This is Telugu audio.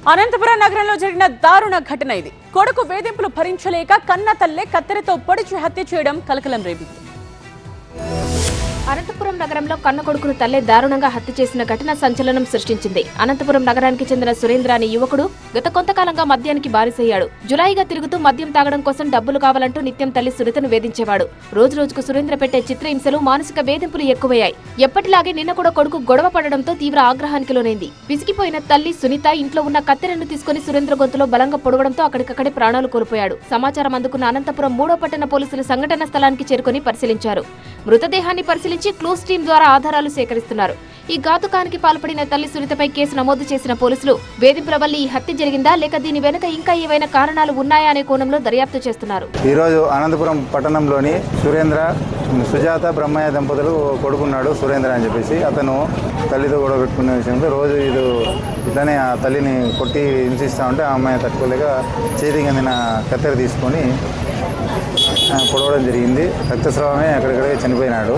అనంతపురం నగరంలో జరిగిన దారుణ ఘటన ఇది. కొడుకు వేధింపులు భరించలేక కన్న తల్లే కత్తెరతో పొడిచి హత్య చేయడం కలకలం రేపింది. అనంతపురం నగరంలో కన్న కొడుకును తల్లే దారుణంగా హత్య చేసిన ఘటన సంచలనం సృష్టించింది. అనంతపురం నగరానికి చెందిన సురేంద్ర అనే యువకుడు గత కొంతకాలంగా మద్యానికి బానిసయ్యాడు. జులాయిగా తిరుగుతూ మద్యం తాగడం కోసం డబ్బులు కావాలంటూ నిత్యం తల్లి సునీతను వేధించేవాడు. రోజు రోజుకు సురేంద్ర పెట్టే చిత్రహింసలు, మానసిక వేధింపులు ఎక్కువయ్యాయి. ఎప్పటిలాగే నిన్న కూడా కొడుకు గొడవ పడడంతో తీవ్ర ఆగ్రహానికి లోనైంది. విసిగిపోయిన తల్లి సునీత ఇంట్లో ఉన్న కత్తెరను తీసుకుని సురేంద్ర గొంతులో బలంగా పొడవడంతో అక్కడికక్కడే ప్రాణాలు కోల్పోయాడు. సమాచారం అందుకున్న అనంతపురం 3వ పట్టణ పోలీసులు సంఘటన స్థలానికి చేరుకుని పరిశీలించారు. మృతదేహాన్ని పరిశీలించి క్లూస్ టీం ద్వారా ఆధారాలు సేకరిస్తున్నారు. ఈ ఘాతుకానికి పాల్పడిన తల్లి సునీతపై కేసు నమోదు చేసిన పోలీసులు వేధింపుల వల్ల ఈ హత్య జరిగిందా లేక దీని వెనుక ఇంకా ఏవైనా కారణాలు ఉన్నాయా అనే కోణంలో దర్యాప్తు చేస్తున్నారు. ఈ రోజు అనంతపురం పట్టణంలోని సురేంద్ర, సుజాత, బ్రహ్మయ్య దంపతులు కొడుకున్నాడు సురేంద్ర అని చెప్పేసి అతను తల్లితో గొడవ పెట్టుకునే విషయంలో రోజు ఇట్లనే ఆ తల్లిని కొట్టి హింసిస్తూ ఉంటే ఆ అమ్మాయి తట్టుకోలేక చేతికి అందిన కత్తెర తీసుకొని పొడవడం జరిగింది. రక్తస్రావమే అక్కడికక్కడే చనిపోయినాడు.